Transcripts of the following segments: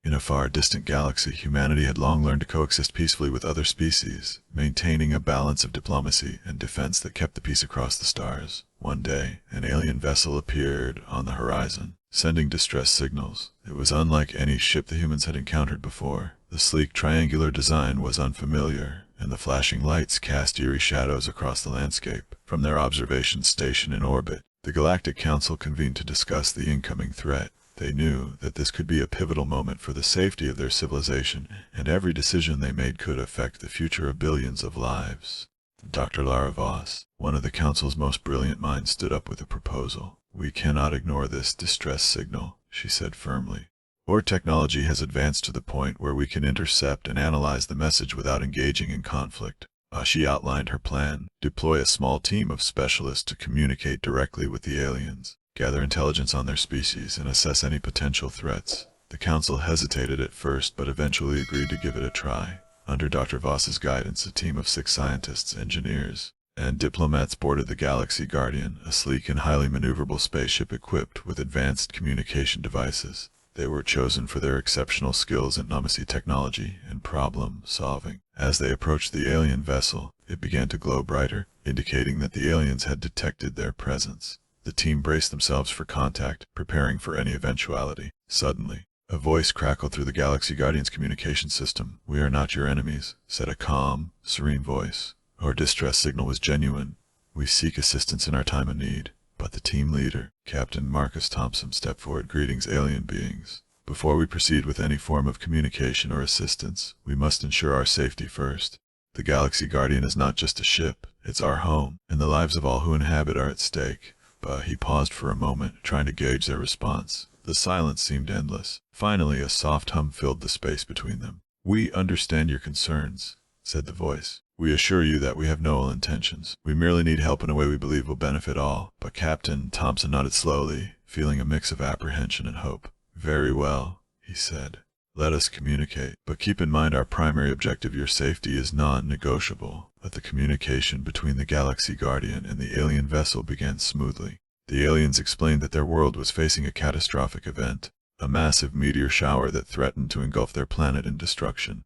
In a far distant galaxy, humanity had long learned to coexist peacefully with other species, maintaining a balance of diplomacy and defense that kept the peace across the stars. One day, an alien vessel appeared on the horizon, sending distress signals. It was unlike any ship the humans had encountered before. The sleek triangular design was unfamiliar, and the flashing lights cast eerie shadows across the landscape. From their observation station in orbit, the Galactic Council convened to discuss the incoming threat. They knew that this could be a pivotal moment for the safety of their civilization, and every decision they made could affect the future of billions of lives. Dr. Lara Voss, one of the Council's most brilliant minds, stood up with a proposal. "We cannot ignore this distress signal," she said firmly. "Our technology has advanced to the point where we can intercept and analyze the message without engaging in conflict." She outlined her plan: deploy a small team of specialists to communicate directly with the aliens, gather intelligence on their species, and assess any potential threats. The Council hesitated at first, but eventually agreed to give it a try. Under Dr. Voss's guidance, a team of 6 scientists, engineers, and diplomats boarded the Galaxy Guardian, a sleek and highly maneuverable spaceship equipped with advanced communication devices. They were chosen for their exceptional skills in diplomacy, technology, and problem-solving. As they approached the alien vessel, it began to glow brighter, indicating that the aliens had detected their presence. The team braced themselves for contact, preparing for any eventuality. Suddenly, a voice crackled through the Galaxy Guardian's communication system. "We are not your enemies," said a calm, serene voice. "Our distress signal was genuine. We seek assistance in our time of need." But the team leader, Captain Marcus Thompson, stepped forward. "Greetings, alien beings. Before we proceed with any form of communication or assistance, we must ensure our safety first. The Galaxy Guardian is not just a ship, it's our home, and the lives of all who inhabit are at stake." But he paused for a moment, trying to gauge their response. The silence seemed endless. Finally, a soft hum filled the space between them. "We understand your concerns," said the voice. "We assure you that we have no ill intentions. We merely need help in a way we believe will benefit all." But Captain Thompson nodded slowly, feeling a mix of apprehension and hope. "Very well," he said. "Let us communicate. But keep in mind our primary objective, your safety, is non-negotiable." But the communication between the Galaxy Guardian and the alien vessel began smoothly. The aliens explained that their world was facing a catastrophic event, a massive meteor shower that threatened to engulf their planet in destruction.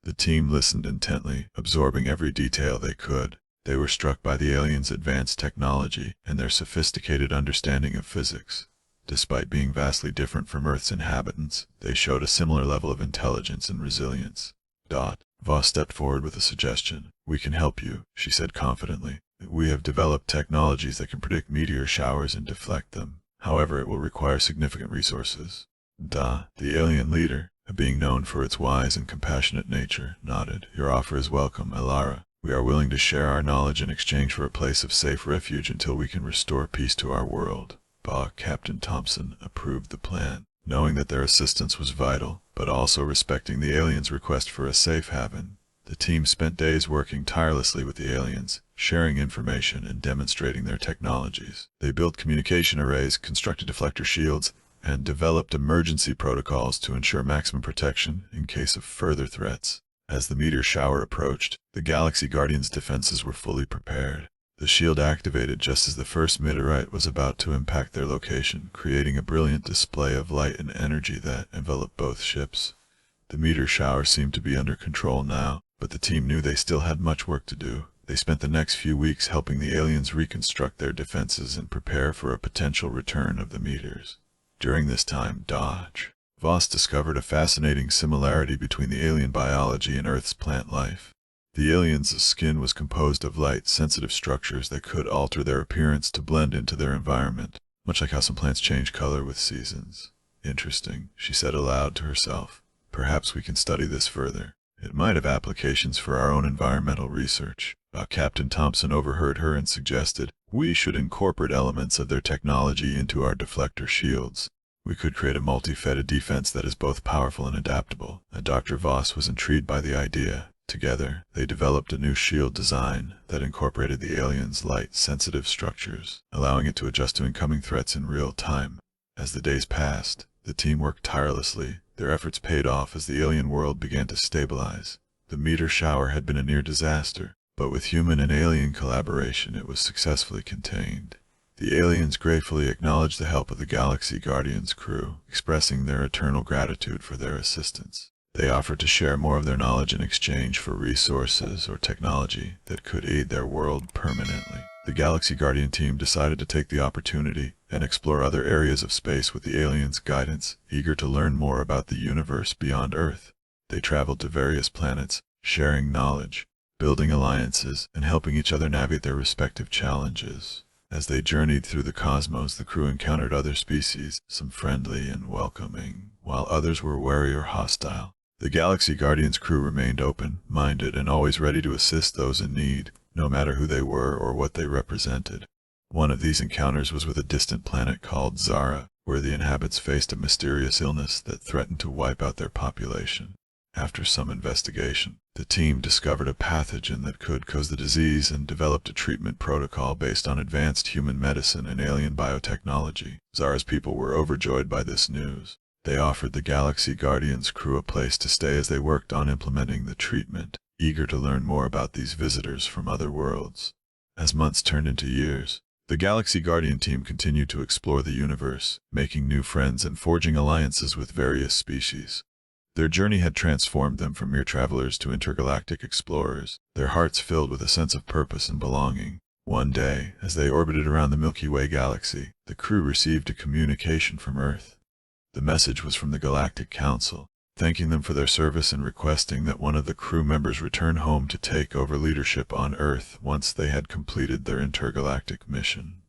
The team listened intently, absorbing every detail they could. They were struck by the aliens' advanced technology and their sophisticated understanding of physics. Despite being vastly different from Earth's inhabitants, they showed a similar level of intelligence and resilience. Voss stepped forward with a suggestion. "We can help you," she said confidently. "We have developed technologies that can predict meteor showers and deflect them. However, it will require significant resources." The alien leader, a being known for its wise and compassionate nature, nodded. "Your offer is welcome, Elara. We are willing to share our knowledge in exchange for a place of safe refuge until we can restore peace to our world." Captain Thompson approved the plan, knowing that their assistance was vital, but also respecting the aliens' request for a safe haven. The team spent days working tirelessly with the aliens, sharing information and demonstrating their technologies. They built communication arrays, constructed deflector shields, and developed emergency protocols to ensure maximum protection in case of further threats. As the meteor shower approached, the Galaxy Guardian's defenses were fully prepared. The shield activated just as the first meteorite was about to impact their location, creating a brilliant display of light and energy that enveloped both ships. The meteor shower seemed to be under control now, but the team knew they still had much work to do. They spent the next few weeks helping the aliens reconstruct their defenses and prepare for a potential return of the meteors. During this time, Voss discovered a fascinating similarity between the alien biology and Earth's plant life. The aliens' skin was composed of light-sensitive structures that could alter their appearance to blend into their environment, much like how some plants change color with seasons. "Interesting," she said aloud to herself. "Perhaps we can study this further. It might have applications for our own environmental research." Captain Thompson overheard her and suggested, "We should incorporate elements of their technology into our deflector shields. We could create a multi-faceted defense that is both powerful and adaptable." Dr. Voss was intrigued by the idea. Together, they developed a new shield design that incorporated the aliens' light-sensitive structures, allowing it to adjust to incoming threats in real time. As the days passed, the team worked tirelessly. Their efforts paid off as the alien world began to stabilize. The meteor shower had been a near disaster, but with human and alien collaboration it was successfully contained. The aliens gratefully acknowledged the help of the Galaxy Guardian's crew, expressing their eternal gratitude for their assistance. They offered to share more of their knowledge in exchange for resources or technology that could aid their world permanently. The Galaxy Guardian team decided to take the opportunity and explore other areas of space with the aliens' guidance, eager to learn more about the universe beyond Earth. They traveled to various planets, sharing knowledge, building alliances, and helping each other navigate their respective challenges. As they journeyed through the cosmos, the crew encountered other species, some friendly and welcoming, while others were wary or hostile. The Galaxy Guardian's crew remained open-minded and always ready to assist those in need, no matter who they were or what they represented. One of these encounters was with a distant planet called Zara, where the inhabitants faced a mysterious illness that threatened to wipe out their population. After some investigation, the team discovered a pathogen that could cause the disease and developed a treatment protocol based on advanced human medicine and alien biotechnology. Zara's people were overjoyed by this news. They offered the Galaxy Guardian's crew a place to stay as they worked on implementing the treatment, eager to learn more about these visitors from other worlds. As months turned into years, the Galaxy Guardian team continued to explore the universe, making new friends and forging alliances with various species. Their journey had transformed them from mere travelers to intergalactic explorers, their hearts filled with a sense of purpose and belonging. One day, as they orbited around the Milky Way galaxy, the crew received a communication from Earth. The message was from the Galactic Council, thanking them for their service and requesting that one of the crew members return home to take over leadership on Earth once they had completed their intergalactic mission.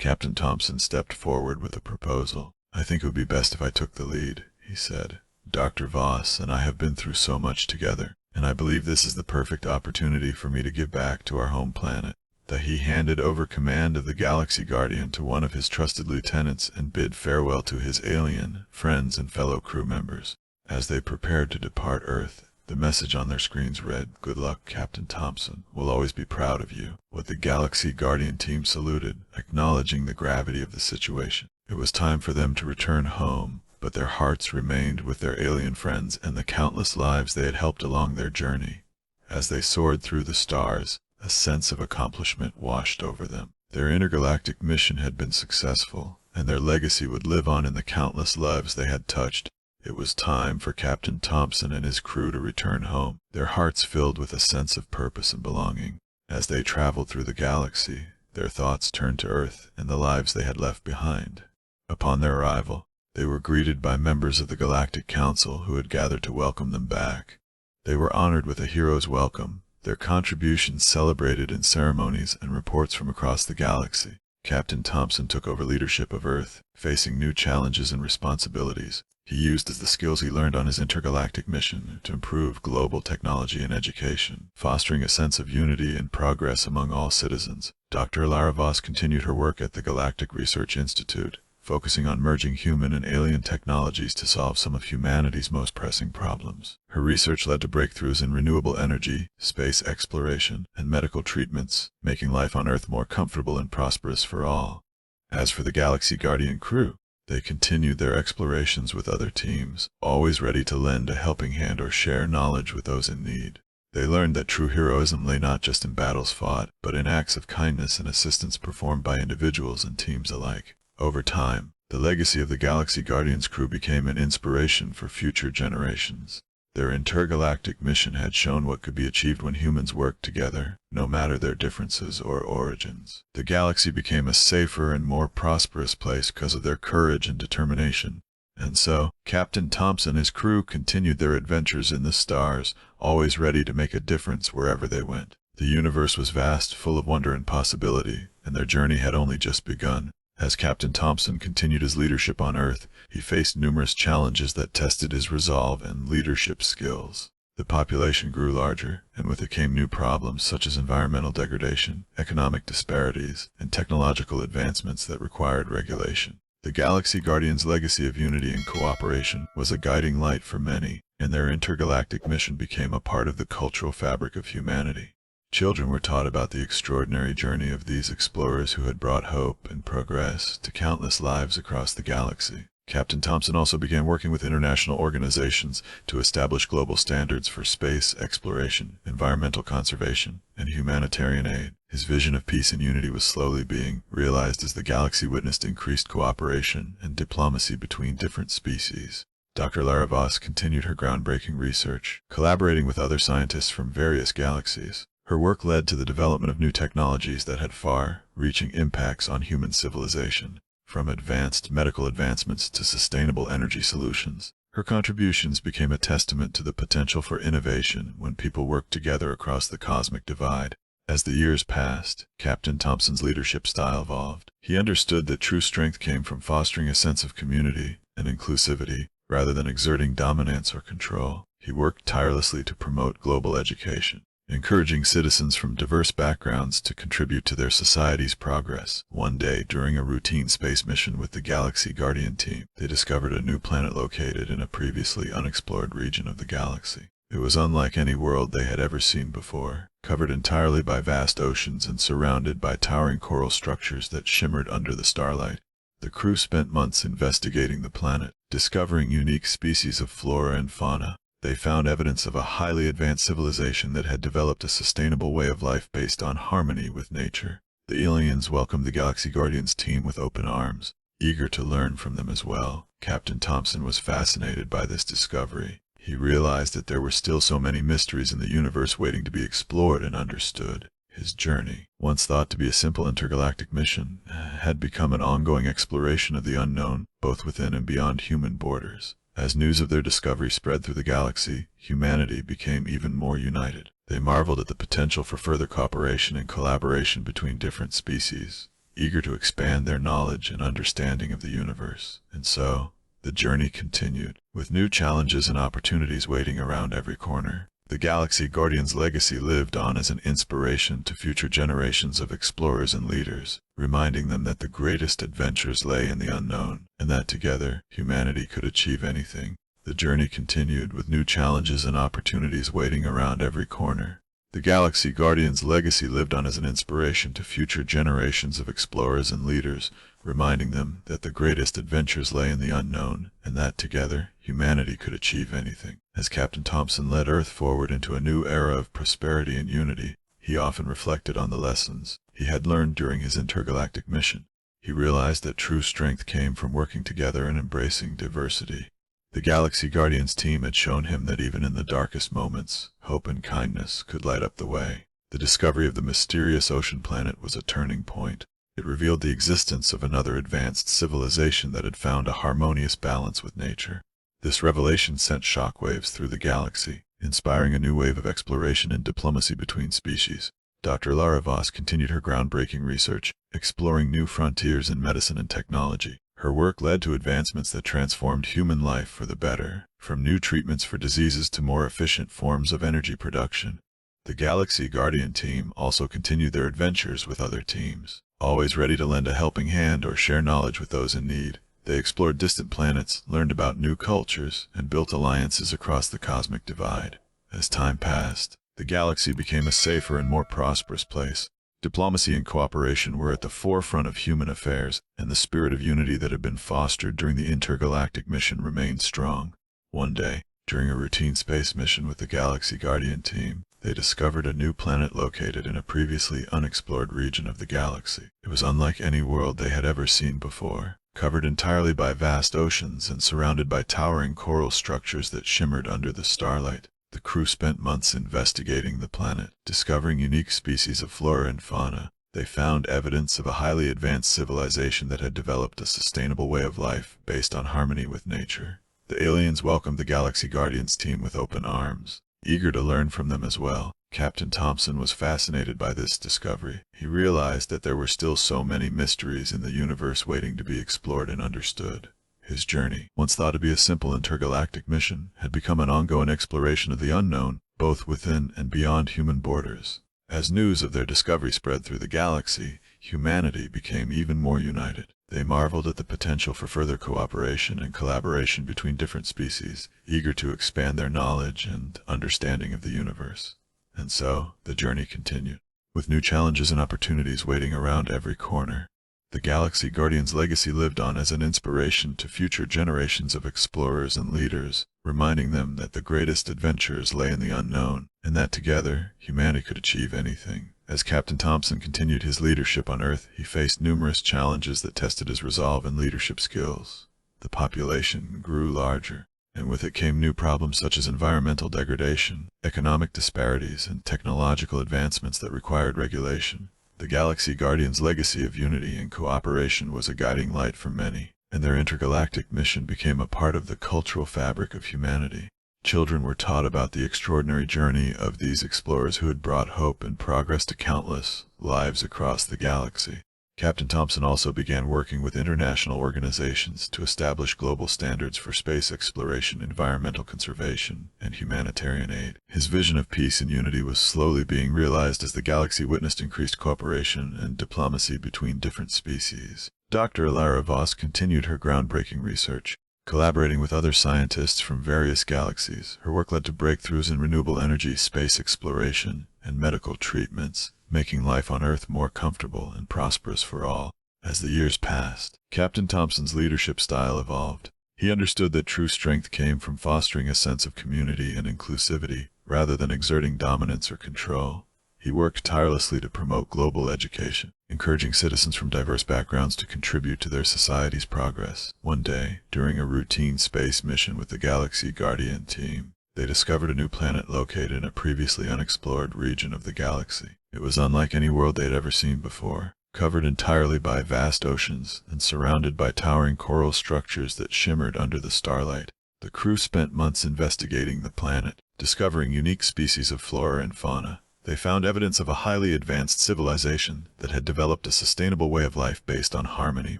Captain Thompson stepped forward with a proposal. "I think it would be best if I took the lead," he said. "Dr. Voss and I have been through so much together, and I believe this is the perfect opportunity for me to give back to our home planet." He handed over command of the Galaxy Guardian to one of his trusted lieutenants and bid farewell to his alien friends and fellow crew members. As they prepared to depart Earth, the message on their screens read, "Good luck, Captain Thompson. We'll always be proud of you." With the Galaxy Guardian team saluted, acknowledging the gravity of the situation. It was time for them to return home, but their hearts remained with their alien friends and the countless lives they had helped along their journey. As they soared through the stars, a sense of accomplishment washed over them. Their intergalactic mission had been successful, and their legacy would live on in the countless lives they had touched. It was time for Captain Thompson and his crew to return home, their hearts filled with a sense of purpose and belonging. As they traveled through the galaxy, their thoughts turned to Earth and the lives they had left behind. Upon their arrival, they were greeted by members of the Galactic Council who had gathered to welcome them back. They were honored with a hero's welcome, their contributions celebrated in ceremonies and reports from across the galaxy. Captain Thompson took over leadership of Earth, facing new challenges and responsibilities. He used the skills he learned on his intergalactic mission to improve global technology and education, fostering a sense of unity and progress among all citizens. Dr. Lara Voss continued her work at the Galactic Research Institute, focusing on merging human and alien technologies to solve some of humanity's most pressing problems. Her research led to breakthroughs in renewable energy, space exploration, and medical treatments, making life on Earth more comfortable and prosperous for all. As for the Galaxy Guardian crew, they continued their explorations with other teams, always ready to lend a helping hand or share knowledge with those in need. They learned that true heroism lay not just in battles fought, but in acts of kindness and assistance performed by individuals and teams alike. Over time, the legacy of the Galaxy Guardian's crew became an inspiration for future generations. Their intergalactic mission had shown what could be achieved when humans worked together, no matter their differences or origins. The galaxy became a safer and more prosperous place because of their courage and determination. And so, Captain Thompson and his crew continued their adventures in the stars, always ready to make a difference wherever they went. The universe was vast, full of wonder and possibility, and their journey had only just begun. As Captain Thompson continued his leadership on Earth, he faced numerous challenges that tested his resolve and leadership skills. The population grew larger, and with it came new problems such as environmental degradation, economic disparities, and technological advancements that required regulation. The Galaxy Guardian's legacy of unity and cooperation was a guiding light for many, and their intergalactic mission became a part of the cultural fabric of humanity. Children were taught about the extraordinary journey of these explorers who had brought hope and progress to countless lives across the galaxy. Captain Thompson also began working with international organizations to establish global standards for space exploration, environmental conservation, and humanitarian aid. His vision of peace and unity was slowly being realized as the galaxy witnessed increased cooperation and diplomacy between different species. Dr. Lara Voss continued her groundbreaking research, collaborating with other scientists from various galaxies. Her work led to the development of new technologies that had far-reaching impacts on human civilization, from advanced medical advancements to sustainable energy solutions. Her contributions became a testament to the potential for innovation when people worked together across the cosmic divide. As the years passed, Captain Thompson's leadership style evolved. He understood that true strength came from fostering a sense of community and inclusivity, rather than exerting dominance or control. He worked tirelessly to promote global education, encouraging citizens from diverse backgrounds to contribute to their society's progress. One day, during a routine space mission with the Galaxy Guardian team, they discovered a new planet located in a previously unexplored region of the galaxy. It was unlike any world they had ever seen before, covered entirely by vast oceans and surrounded by towering coral structures that shimmered under the starlight. The crew spent months investigating the planet, discovering unique species of flora and fauna. They found evidence of a highly advanced civilization that had developed a sustainable way of life based on harmony with nature. The aliens welcomed the Galaxy Guardians team with open arms, eager to learn from them as well. Captain Thompson was fascinated by this discovery. He realized that there were still so many mysteries in the universe waiting to be explored and understood. His journey, once thought to be a simple intergalactic mission, had become an ongoing exploration of the unknown, both within and beyond human borders. As news of their discovery spread through the galaxy, humanity became even more united. They marveled at the potential for further cooperation and collaboration between different species, eager to expand their knowledge and understanding of the universe. And so, the journey continued, with new challenges and opportunities waiting around every corner. The Galaxy Guardian's legacy lived on as an inspiration to future generations of explorers and leaders, reminding them that the greatest adventures lay in the unknown, and that together, humanity could achieve anything. The journey continued, with new challenges and opportunities waiting around every corner. The Galaxy Guardian's legacy lived on as an inspiration to future generations of explorers and leaders, reminding them that the greatest adventures lay in the unknown, and that together, humanity could achieve anything. As Captain Thompson led Earth forward into a new era of prosperity and unity, he often reflected on the lessons he had learned during his intergalactic mission. He realized that true strength came from working together and embracing diversity. The Galaxy Guardians team had shown him that even in the darkest moments, hope and kindness could light up the way. The discovery of the mysterious ocean planet was a turning point. It revealed the existence of another advanced civilization that had found a harmonious balance with nature. This revelation sent shockwaves through the galaxy, inspiring a new wave of exploration and diplomacy between species. Dr. Lara Voss continued her groundbreaking research, exploring new frontiers in medicine and technology. Her work led to advancements that transformed human life for the better, from new treatments for diseases to more efficient forms of energy production. The Galaxy Guardian team also continued their adventures with other teams, always ready to lend a helping hand or share knowledge with those in need. They explored distant planets, learned about new cultures, and built alliances across the cosmic divide. As time passed, the galaxy became a safer and more prosperous place. Diplomacy and cooperation were at the forefront of human affairs, and the spirit of unity that had been fostered during the intergalactic mission remained strong. One day, during a routine space mission with the Galaxy Guardian team, they discovered a new planet located in a previously unexplored region of the galaxy. It was unlike any world they had ever seen before, covered entirely by vast oceans and surrounded by towering coral structures that shimmered under the starlight. The crew spent months investigating the planet, discovering unique species of flora and fauna. They found evidence of a highly advanced civilization that had developed a sustainable way of life based on harmony with nature. The aliens welcomed the Galaxy Guardians team with open arms, eager to learn from them as well. Captain Thompson was fascinated by this discovery. He realized that there were still so many mysteries in the universe waiting to be explored and understood. His journey, once thought to be a simple intergalactic mission, had become an ongoing exploration of the unknown, both within and beyond human borders. As news of their discovery spread through the galaxy, humanity became even more united. They marveled at the potential for further cooperation and collaboration between different species, eager to expand their knowledge and understanding of the universe. And so, the journey continued, with new challenges and opportunities waiting around every corner. The Galaxy Guardian's legacy lived on as an inspiration to future generations of explorers and leaders, reminding them that the greatest adventures lay in the unknown, and that together, humanity could achieve anything. As Captain Thompson continued his leadership on Earth, he faced numerous challenges that tested his resolve and leadership skills. The population grew larger, and with it came new problems such as environmental degradation, economic disparities, and technological advancements that required regulation. The Galaxy Guardians' legacy of unity and cooperation was a guiding light for many, and their intergalactic mission became a part of the cultural fabric of humanity. Children were taught about the extraordinary journey of these explorers who had brought hope and progress to countless lives across the galaxy. Captain Thompson also began working with international organizations to establish global standards for space exploration, environmental conservation, and humanitarian aid. His vision of peace and unity was slowly being realized as the galaxy witnessed increased cooperation and diplomacy between different species. Dr. Ilara Voss continued her groundbreaking research. Collaborating with other scientists from various galaxies, her work led to breakthroughs in renewable energy, space exploration, and medical treatments, making life on Earth more comfortable and prosperous for all. As the years passed, Captain Thompson's leadership style evolved. He understood that true strength came from fostering a sense of community and inclusivity, rather than exerting dominance or control. He worked tirelessly to promote global education, encouraging citizens from diverse backgrounds to contribute to their society's progress. One day, during a routine space mission with the Galaxy Guardian team, they discovered a new planet located in a previously unexplored region of the galaxy. It was unlike any world they had ever seen before, covered entirely by vast oceans and surrounded by towering coral structures that shimmered under the starlight. The crew spent months investigating the planet, discovering unique species of flora and fauna. They found evidence of a highly advanced civilization that had developed a sustainable way of life based on harmony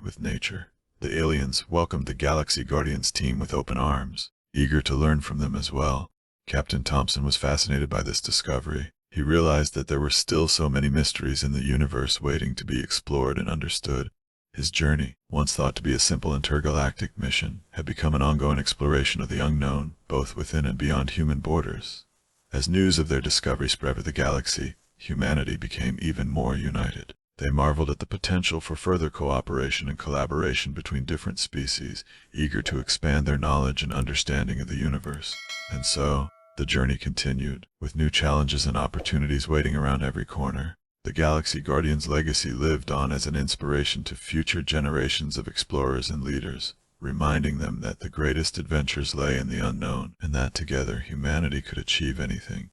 with nature. The aliens welcomed the Galaxy Guardians team with open arms, eager to learn from them as well. Captain Thompson was fascinated by this discovery. He realized that there were still so many mysteries in the universe waiting to be explored and understood. His journey, once thought to be a simple intergalactic mission, had become an ongoing exploration of the unknown, both within and beyond human borders. As news of their discovery spread over the galaxy, humanity became even more united. They marveled at the potential for further cooperation and collaboration between different species, eager to expand their knowledge and understanding of the universe. And so, the journey continued, with new challenges and opportunities waiting around every corner. The Galaxy Guardians' legacy lived on as an inspiration to future generations of explorers and leaders, reminding them that the greatest adventures lay in the unknown, and that together humanity could achieve anything.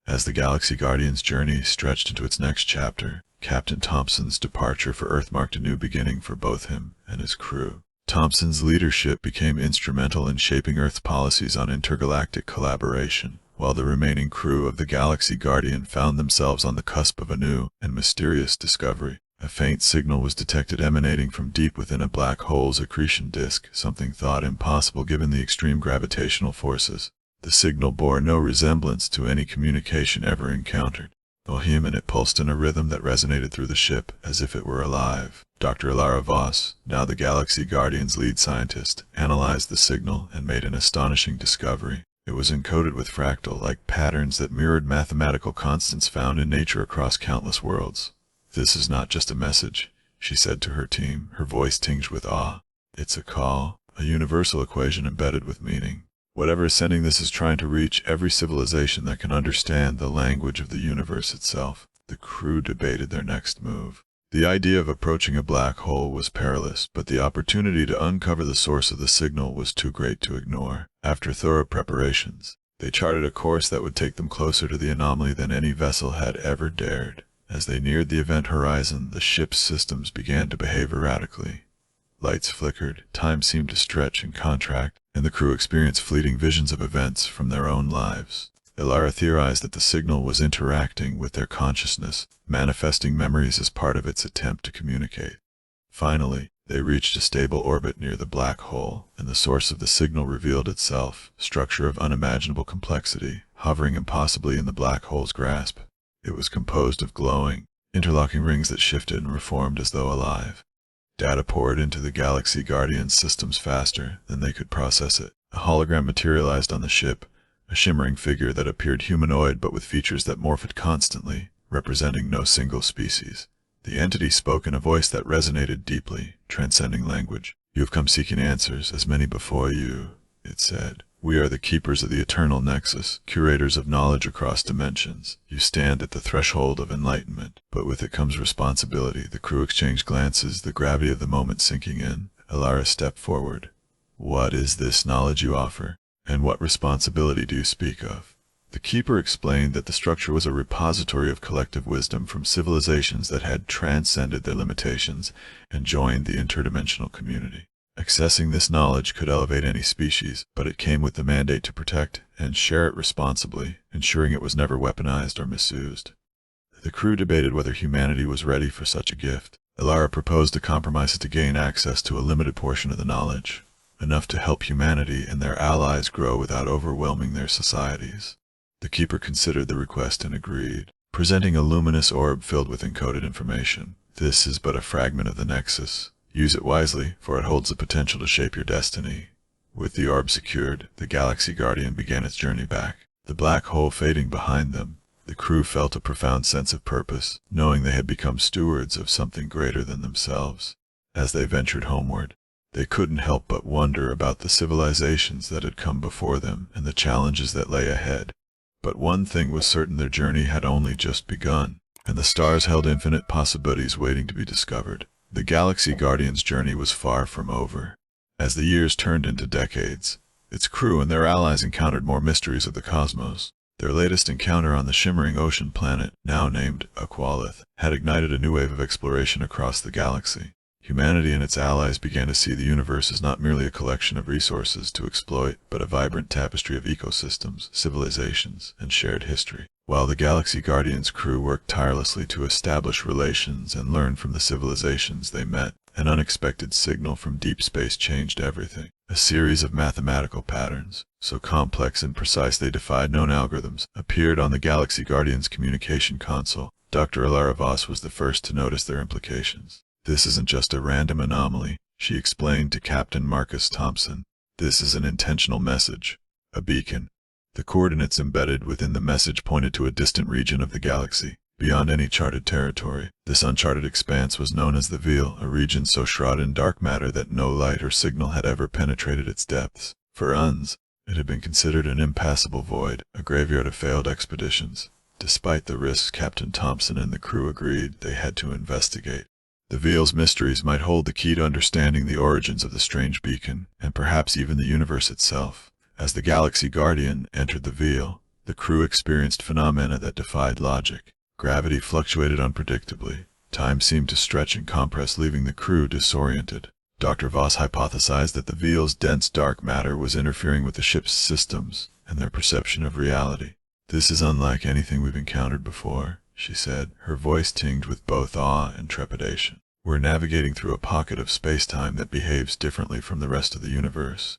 As the Galaxy Guardian's journey stretched into its next chapter, Captain Thompson's departure for Earth marked a new beginning for both him and his crew. Thompson's leadership became instrumental in shaping Earth's policies on intergalactic collaboration, while the remaining crew of the Galaxy Guardian found themselves on the cusp of a new and mysterious discovery. A faint signal was detected emanating from deep within a black hole's accretion disk, something thought impossible given the extreme gravitational forces. The signal bore no resemblance to any communication ever encountered. Though human, it pulsed in a rhythm that resonated through the ship, as if it were alive. Dr. Ilara Voss, now the Galaxy Guardian's lead scientist, analyzed the signal and made an astonishing discovery. It was encoded with fractal-like patterns that mirrored mathematical constants found in nature across countless worlds. "This is not just a message," she said to her team, her voice tinged with awe. "It's a call, a universal equation embedded with meaning. Whatever is sending this is trying to reach every civilization that can understand the language of the universe itself." The crew debated their next move. The idea of approaching a black hole was perilous, but the opportunity to uncover the source of the signal was too great to ignore. After thorough preparations, they charted a course that would take them closer to the anomaly than any vessel had ever dared. As they neared the event horizon, the ship's systems began to behave erratically. Lights flickered, time seemed to stretch and contract, and the crew experienced fleeting visions of events from their own lives. Ilara theorized that the signal was interacting with their consciousness, manifesting memories as part of its attempt to communicate. Finally, they reached a stable orbit near the black hole, and the source of the signal revealed itself, structure of unimaginable complexity, hovering impossibly in the black hole's grasp. It was composed of glowing, interlocking rings that shifted and reformed as though alive. Data poured into the Galaxy Guardian's systems faster than they could process it. A hologram materialized on the ship, a shimmering figure that appeared humanoid but with features that morphed constantly, representing no single species. The entity spoke in a voice that resonated deeply, transcending language. "You have come seeking answers, as many before you," it said. "We are the keepers of the eternal nexus, curators of knowledge across dimensions. You stand at the threshold of enlightenment, but with it comes responsibility." The crew exchanged glances, the gravity of the moment sinking in. Alara stepped forward. "What is this knowledge you offer, and what responsibility do you speak of?" The keeper explained that the structure was a repository of collective wisdom from civilizations that had transcended their limitations and joined the interdimensional community. Accessing this knowledge could elevate any species, but it came with the mandate to protect and share it responsibly, ensuring it was never weaponized or misused. The crew debated whether humanity was ready for such a gift. Alara proposed a compromise to gain access to a limited portion of the knowledge, enough to help humanity and their allies grow without overwhelming their societies. The keeper considered the request and agreed, presenting a luminous orb filled with encoded information. "This is but a fragment of the Nexus. Use it wisely, for it holds the potential to shape your destiny." With the orb secured, the Galaxy Guardian began its journey back. The black hole fading behind them, the crew felt a profound sense of purpose, knowing they had become stewards of something greater than themselves. As they ventured homeward, they couldn't help but wonder about the civilizations that had come before them and the challenges that lay ahead. But one thing was certain: their journey had only just begun, and the stars held infinite possibilities waiting to be discovered. The Galaxy Guardian's journey was far from over. As the years turned into decades, its crew and their allies encountered more mysteries of the cosmos. Their latest encounter on the shimmering ocean planet, now named Aqualith, had ignited a new wave of exploration across the galaxy. Humanity and its allies began to see the universe as not merely a collection of resources to exploit, but a vibrant tapestry of ecosystems, civilizations, and shared history. While the Galaxy Guardian's crew worked tirelessly to establish relations and learn from the civilizations they met, an unexpected signal from deep space changed everything. A series of mathematical patterns, so complex and precise they defied known algorithms, appeared on the Galaxy Guardian's communication console. Dr. Alara Voss was the first to notice their implications. "This isn't just a random anomaly," she explained to Captain Marcus Thompson. "This is an intentional message, a beacon." The coordinates embedded within the message pointed to a distant region of the galaxy, beyond any charted territory. This uncharted expanse was known as the Veil, a region so shrouded in dark matter that no light or signal had ever penetrated its depths. For Uns, it had been considered an impassable void, a graveyard of failed expeditions. Despite the risks, Captain Thompson and the crew agreed they had to investigate. The Veil's mysteries might hold the key to understanding the origins of the strange beacon, and perhaps even the universe itself. As the Galaxy Guardian entered the Veil, the crew experienced phenomena that defied logic. Gravity fluctuated unpredictably. Time seemed to stretch and compress, leaving the crew disoriented. Dr. Voss hypothesized that the Veil's dense dark matter was interfering with the ship's systems and their perception of reality. "This is unlike anything we've encountered before," she said, her voice tinged with both awe and trepidation. "We're navigating through a pocket of space-time that behaves differently from the rest of the universe."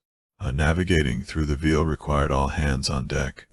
Navigating through the Veil required all hands on deck.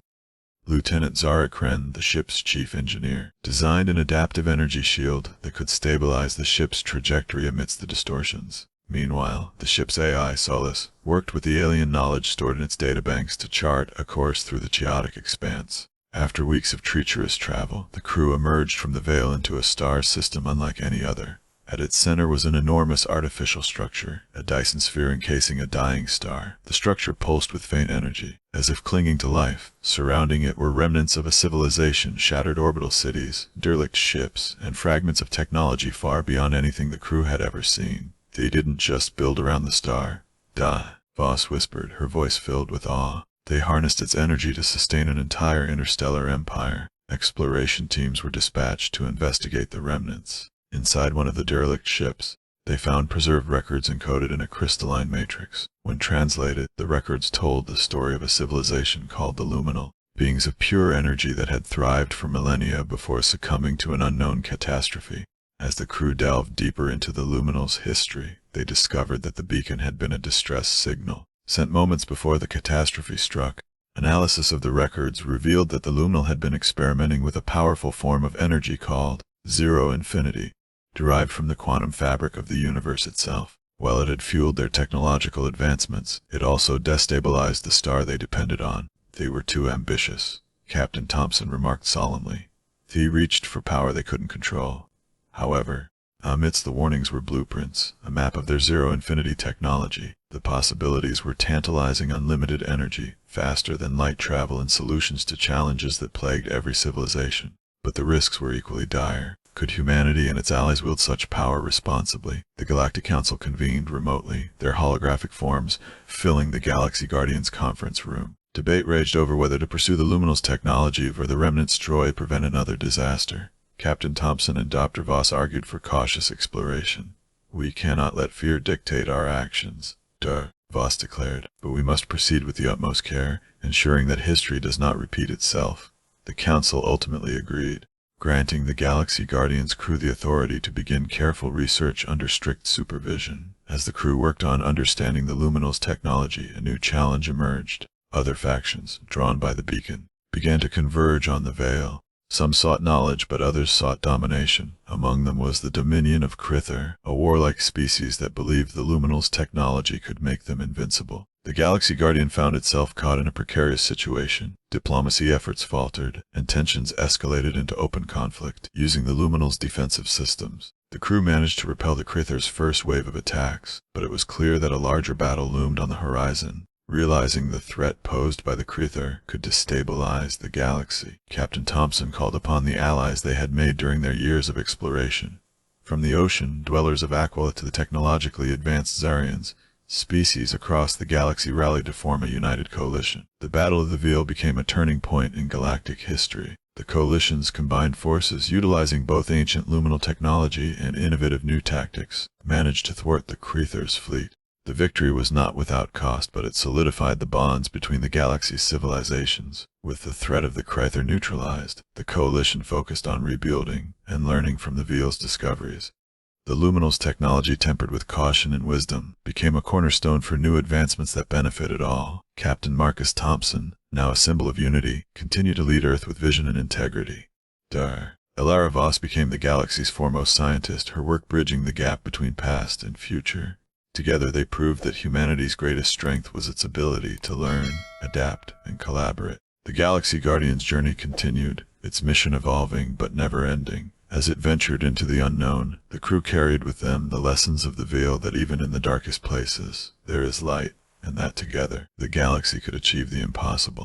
Lieutenant Zarek Kren, the ship's chief engineer, designed an adaptive energy shield that could stabilize the ship's trajectory amidst the distortions. Meanwhile, the ship's AI, Solus, worked with the alien knowledge stored in its databanks to chart a course through the chaotic expanse. After weeks of treacherous travel, the crew emerged from the Veil into a star system unlike any other. At its center was an enormous artificial structure, a Dyson sphere encasing a dying star. The structure pulsed with faint energy, as if clinging to life. Surrounding it were remnants of a civilization, shattered orbital cities, derelict ships, and fragments of technology far beyond anything the crew had ever seen. "They didn't just build around the star. Voss whispered, her voice filled with awe. "They harnessed its energy to sustain an entire interstellar empire." Exploration teams were dispatched to investigate the remnants. Inside one of the derelict ships, they found preserved records encoded in a crystalline matrix. When translated, the records told the story of a civilization called the Luminal, beings of pure energy that had thrived for millennia before succumbing to an unknown catastrophe. As the crew delved deeper into the Luminal's history, they discovered that the beacon had been a distress signal, sent moments before the catastrophe struck. Analysis of the records revealed that the Luminal had been experimenting with a powerful form of energy called Zero Infinity, derived from the quantum fabric of the universe itself. While it had fueled their technological advancements, it also destabilized the star they depended on. "They were too ambitious," Captain Thompson remarked solemnly. "They reached for power they couldn't control." However, Amidst the warnings were blueprints, a map of their zero-infinity technology. The possibilities were tantalizing: unlimited energy, faster than light travel, and solutions to challenges that plagued every civilization. But the risks were equally dire. Could humanity and its allies wield such power responsibly? The Galactic Council convened remotely, their holographic forms filling the Galaxy Guardians conference room. Debate raged over whether to pursue the Luminals technology or the remnants' Troy prevent another disaster. Captain Thompson and Dr. Voss argued for cautious exploration. "We cannot let fear dictate our actions," Voss declared, "but we must proceed with the utmost care, ensuring that history does not repeat itself." The Council ultimately agreed, granting the Galaxy Guardians crew the authority to begin careful research under strict supervision. As the crew worked on understanding the Luminals technology, a new challenge emerged. Other factions, drawn by the beacon, began to converge on the Veil. Some sought knowledge, but others sought domination. Among them was the Dominion of Crither, a warlike species that believed the Luminals technology could make them invincible. The Galaxy Guardian found itself caught in a precarious situation. Diplomacy efforts faltered, and tensions escalated into open conflict, using the Luminals' defensive systems. The crew managed to repel the Crithers' first wave of attacks, but it was clear that a larger battle loomed on the horizon. Realizing the threat posed by the Crither could destabilize the galaxy, Captain Thompson called upon the allies they had made during their years of exploration. From the ocean dwellers of Aquila to the technologically advanced Zarians, species across the galaxy rallied to form a united coalition. The Battle of the Veil became a turning point in galactic history. The coalition's combined forces, utilizing both ancient luminal technology and innovative new tactics, managed to thwart the Crether's fleet. The victory was not without cost, but it solidified the bonds between the galaxy's civilizations. With the threat of the Crether neutralized, the coalition focused on rebuilding and learning from the Veil's discoveries. The Luminals technology, tempered with caution and wisdom, became a cornerstone for new advancements that benefited all. Captain Marcus Thompson, now a symbol of unity, continued to lead Earth with vision and integrity. Elara Voss became the galaxy's foremost scientist, her work bridging the gap between past and future. Together they proved that humanity's greatest strength was its ability to learn, adapt, and collaborate. The Galaxy Guardian's journey continued, its mission evolving but never ending. As it ventured into the unknown, the crew carried with them the lessons of the Veil, that even in the darkest places, there is light, and that together, the galaxy could achieve the impossible.